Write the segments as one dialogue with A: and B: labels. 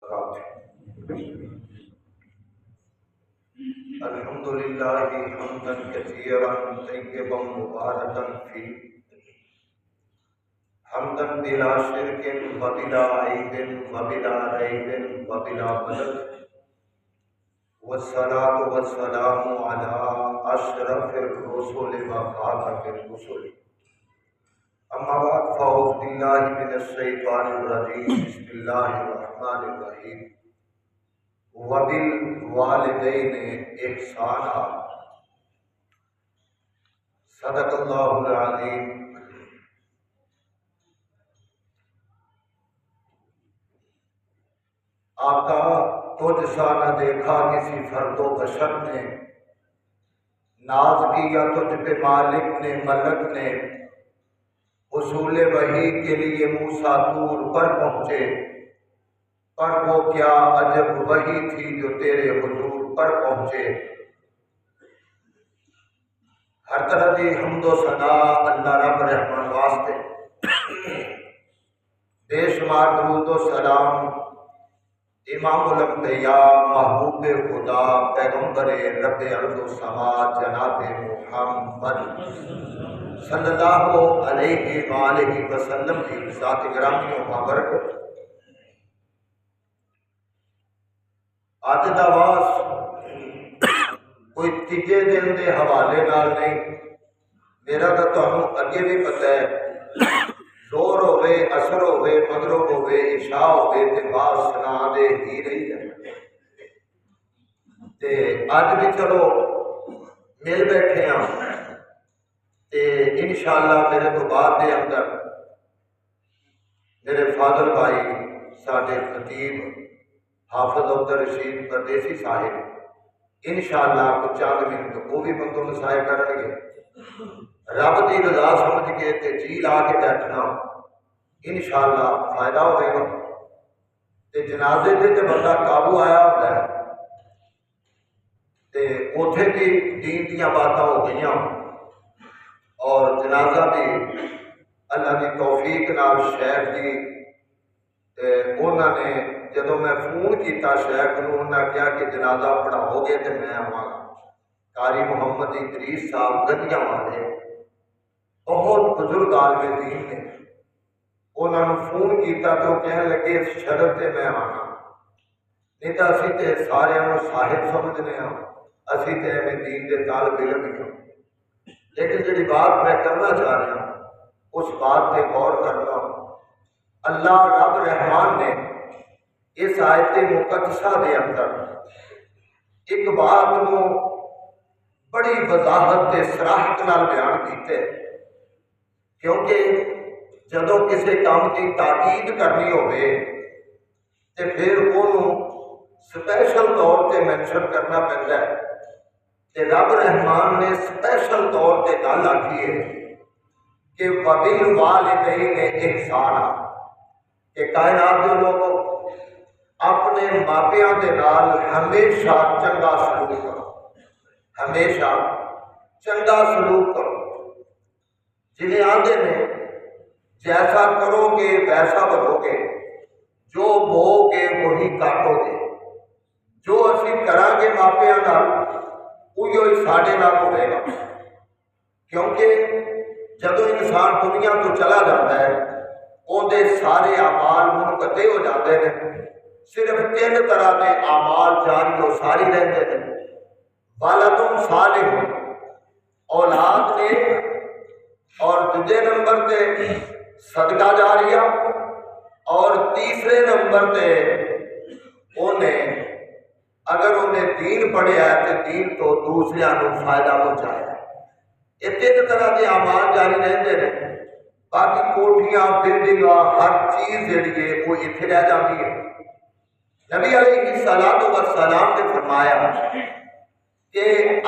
A: الحمد لله حمدا كثيرا طيبا مباركا فيه حمدا بلا شرك وبلا عيب وبلا ريب وبلا بلد والصلاة والسلام على أشرف الرسل وخاتم الرسل أما بعد فأعوذ بالله من الشيطان الرجيم بسم الله الرحمن الرحيم وبالوالدین احسانا صدق اللہ العظیم۔ آقا تجھ سا نہ دیکھا کسی فرد و بشر نے، ناز کیا تجھ پہ مالک نے ملک نے، حصول وحی کے لیے موسیٰ طور پر پہنچے، پر وہ کیا عجب وحی تھی جو تیرے حضور پر پہنچے۔ ہر طرح کی حمد و ثنا اللہ رب رحمان واسطے، بے شمار درود و سلام امام الانبیاء محبوب خدا پیغمبر رب ارض و سما جناب محمد صلی اللہ علیہ وآلہ وسلم کی ذات گرامی و بابرک۔ آج دا واس کوئی تیجے دن دے حوالے نال نہیں، میرا تو تمہیں اگے بھی پتہ ہے، زور ہوئے اثر ہوئے مغرب ہوئے عشاء ہوئے تے باز سنا دے ہی رہی ہے۔ تے اج بھی چلو مل بیٹھے ہاں تے انشاءاللہ میرے تو بعد دے اندر میرے فاضل بھائی ساڈے خطیب حافظ عبدالرشید پردیسی صاحب انشاءاللہ کچھ چند منٹ وہ بھی بندوں مسائے کرن گے، رب دی رضا سمجھ کے تے جی لا کے بیٹھنا انشاءاللہ فائدہ ہوئے گا۔ تے جنازے تے بندہ قابو آیا ہوتا ہے تے اوتھے بھی دین دیاں باتاں ہو گئیاں اور جنازہ بھی اللہ کی توفیق نال شیخ جی انہوں نے جدو میں فون کیتا شیخ نو انہوں نے کہا کہ جنازہ پڑھاؤ گے تو میں آواں گا۔ قاری محمد ادریس صاحب گدیاں والے بہت بزرگ عالم دین نے، انہوں نے فون کیتا تو کہنے لگے شرط تے میں آنا، نہیں تو اسی تے سارے صاحب سمجھنے ہاں، اسی تے میں دین دے طالب علم ہی ہوں۔ لیکن جڑی بات میں کرنا چاہ رہا ہوں اس بات پہ غور کرنا، اللہ رب رحمان نے اس آیت مقدسہ دے اندر ایک بات کو بڑی وضاحت تے صراحت نال بیان کیتے، کیونکہ جدوں کسی کام کی تاکید کرنی ہوئے تے پھر انہوں سپیشل طور تے مینشن کرنا پڑتا ہے، تے رب رحمان نے سپیشل طور تے گل آکھی ہے کہ وَبِالْوَالِدَيْنِ احسانا، کہ کائنات کے لوگوں اپنے ماپیاں دے نال ہمیشہ چنگا سلوک کرو، ہمیشہ چنگا سلوک کرو۔ جنہیں آندے نے جیسا کرو گے ویسا بھرو گے، جو بو گے وہی کاٹو گے، جو اسی کرا گے ماپیاں نال وہی ساڈے نال ہوئے گا۔ کیونکہ جدو انسان دنیا تو چلا جاتا ہے اندے سارے اعمال منقطع ہو جاتے ہیں، صرف تین طرح کے اعمال جاری و ساری رہتے ہیں، والد صالح اولاد نے، اور دوسرے نمبر تے صدقہ جاریہ، اور تیسرے نمبر تے انہیں اگر انہیں دین پڑھیا ہے تو دین تو دوسرے کو فائدہ پہنچایا ہے۔ یہ تین طرح کے اعمال جاری رہتے ہیں، باقی کوٹھیاں بلڈنگ ہر چیز جڑی ہے وہ اتنے رہ جاتی ہے۔ نبی علیہ الصلوۃ والسلام نے فرمایا کہ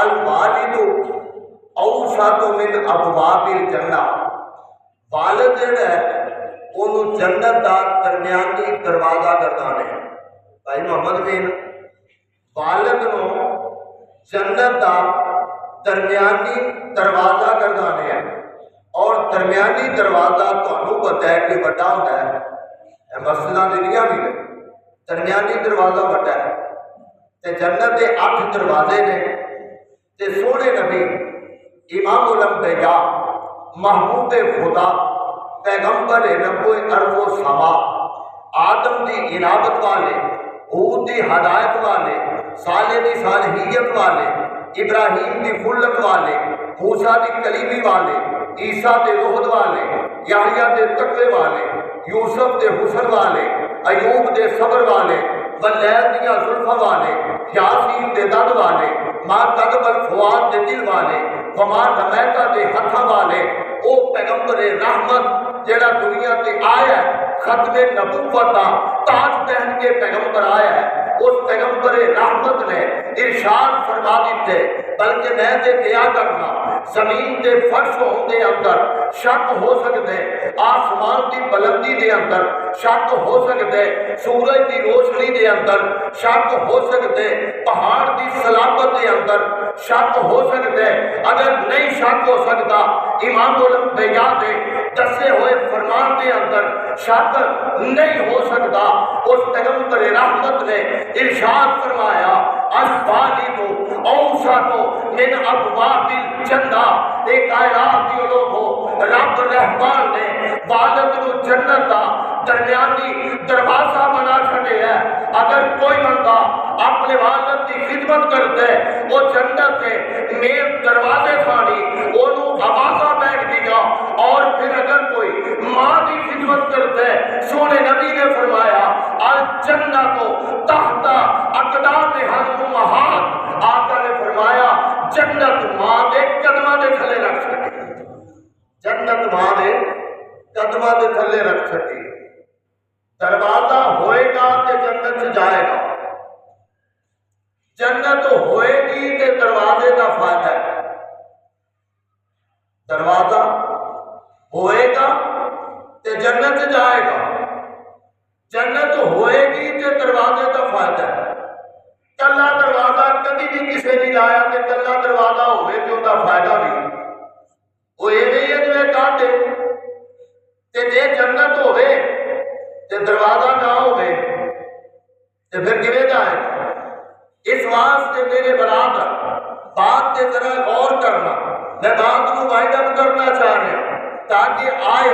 A: الوالد اوسط من ابواب الجنہ، والد جڑا ہے انہوں جنت کا درمیانی دروازہ گردانے ہیں۔ بھائی محمد بن والد نو جنت کا درمیانی دروازہ گردانے ہیں، اور درمیانی دروازہ تمہیں پتہ ہے کہ بڑا ہوتا ہے، مسئلہ دنیا بھی ہے، درمیانی دروازہ وڈا ہے تے جنت دے 8 دروازے نے تے سونے نبی امام الانبیاء محبوب خدا پیغمبر رب ارض و سما آدم دی انابت والے، ہود دی ہدایت والے، صالح دی صالحیت والے، ابراہیم دی خلت والے، موسیٰ دی کلیمی والے، عیسیٰ دے روحد والے، یحییٰ دے تقوی والے، یوسف دے حسن والے، ایوب دے صبر والے، واللیل دیاں زلفہ والے، یاسین دے دد والے، ماں قدب الفواد دے دل والے، وما رمیتا دے ہتھا والے، او پیغمبر رحمت جیڑا دنیا تے آیا ہے، ختم نبوت دا تاج پہن کے پیغمبر آیا ہے، اس پیغمبر رحمت نے ارشاد فرما دیتے بلکہ میں تے کیا کرنا زمین دے فرش ہوندے اندر شک ہو سکتے، آسمان دی بلندی دے اندر شک ہو سکتے، سورج دی روشنی دے اندر شک ہو سکتے، پہاڑ دی سلامت دے اندر شک ہو سکتے، اگر نہیں شک ہو سکتا امام الانبیاء دے دسے ہوئے فرمان دے اندر شک نہیں ہو سکتا، اس پیغمبر رحمت نے ارشاد فرمایا الوالد اوسط من ابواب الجنہ، ایک کائنات دیو لوگو رب رحمان نے والد کو جنت دا درمیانی دروازہ بنا چھڑے ہے، اگر کوئی بندہ اپنے والد کی خدمت کرتے وہ جنت کے میر دروازے کھانی انہوں آوازہ بیٹھ دیا، اور پھر اگر کوئی ماں کی خدمت کرتے سونے نبی نے فرمایا الجنت تحت اقدام امہات، آقا نے فرمایا جنت ماں دے قدمہ دے تھلے رکھ سکے، جنت ماں دے قدمہ دے تھلے رکھ سکے، دروازہ ہوئے گا کہ جنت سے جائے گا، جنت ہوئے گی کہ دروازے کا فائدہ ہے، دروازہ ہوئے گا کہ جنت سے جائے گا، جنت ہوئے گی کہ دروازے کا فائدہ ہے، کلا دروازہ کبھی بھی کسی نہیں لایا کہ کلا دروازہ ہوئے کہ ان کا فائدہ بھی وہ یہ نہیں ہے جو ایک آتے کہ جے جنت ہوئے کہ دروازہ نہ ہوئے کہ پھر کبھی جائے گا۔ اس واسطے میرے برادر بات کے ذرا غور کرنا، میں بات کو وائنڈ اپ کرنا چاہ رہا ہوں تاکہ آئے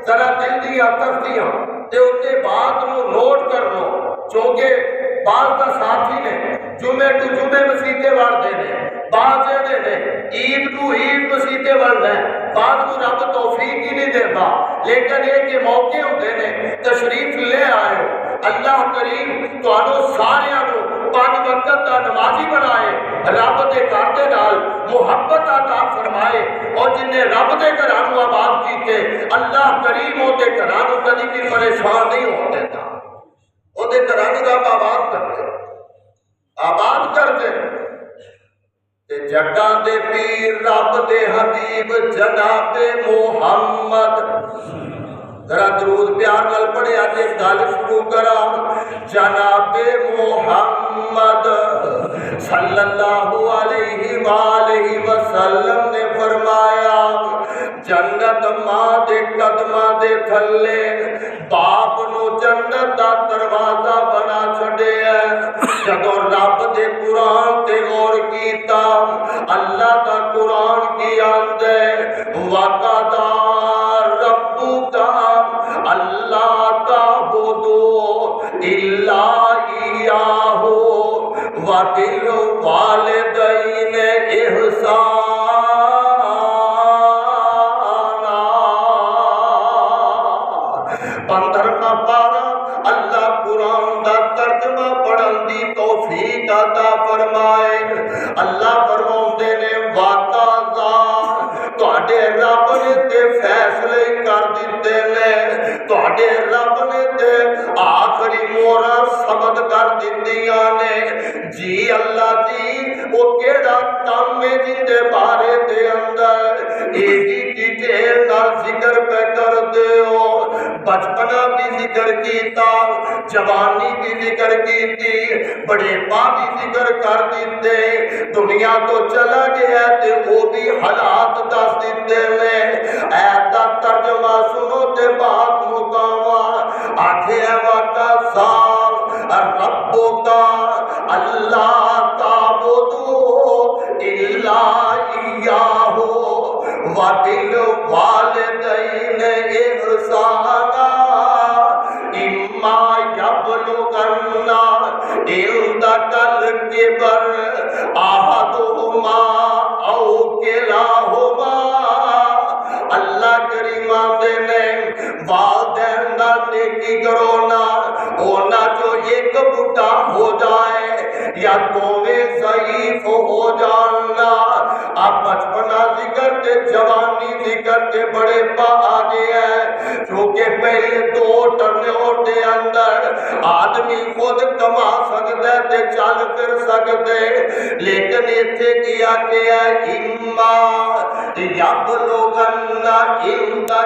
A: ذرا دل دیا تفتیاں تے اتے بات کو نوٹ کر لو، چونکہ بعض کا ساتھی نے جمعے ٹو جمعے مسیطے وڑ دینے، بعض جڑے نے عید کو عید مسیطے وڑ دیں، بعض کو رب توفیق ہی نہیں دیتا، لیکن یہ کہ موقع ہوتے نے تشریف لے آئے ہو، اللہ کریم تو انہوں سارے انہوں 5 وقت کا نمازی بنائے، رب دے گھر دے نال محبت عطا فرمائے، اور جنہیں رب دے گھرانوں آباد کیتے اللہ کریم ہوتے گھرانوں کبھی بھی پریشان نہیں ہو دیتا، ہوتے گھرانوں رب آباد کرتے، آباد کرتے تے جگہ دے پیر رب دے حبیب جناب محمد، ذرا درود پیار نال پڑھے آج ایک گل شروع کرا، جناب محمد صلی اللہ علیہ وآلہ وسلم نے فرمایا جنت ماں دے قدمہ دے تھلے، باپ نو جنت دا دروازہ بنا چھڑے ہے، جدو رب دے قرآن تے غور کیتا اللہ دا قرآن کی آندے وَقَضَى رَبُّكَ اللہ تعبدوا الا ایاہ وبالوالدین احسانا، پندر کا پارا اللہ قرآن دا ترجمہ پڑھن دی توفیق عطا فرمائے، اللہ فرماؤندے نے وَقَضَى تواڈے رب نے تے فیصلے کر دیتے نے، تواڈے رب نے تے آخری مورا سبد کر دیتیاں نے، جی اللہ جی وہ کیڑا کام میں جن دے بارے دے اندر ایڈی ڈیٹیل نال ذکر پہ کر دے ہو، بچپنا بھی ذکر کیتا، جوانی بھی ذکر کیتی، بڑے پا بھی ذکر کر دیتے، دنیا تو چلا گیا تے وہ بھی حالات دس دیتے میں، ایتا ترجمہ سنو تے بات مکاوا، آکھے وقت سال ربک اللہ تعبدوا الا ایاہ وبالوالدین احسانا اما یبلغن عندک الکبر احدہما او کلاہما اللہ کریم آتے نے والدین نہ نیکی کرو نہ ہونا جو ایک بڑھا ہو جائے یا دونوں ضعیف ہو جانا آپ بچپنا ذکر تے جوانی ذکر تے بڑے پا آگے ہیں کیونکہ پہلے دو ٹرنیوں دے اندر آدمی خود کما سکتے تے چل پھر سکتے لیکن اتھے کیا کہ اما یبلغن عندک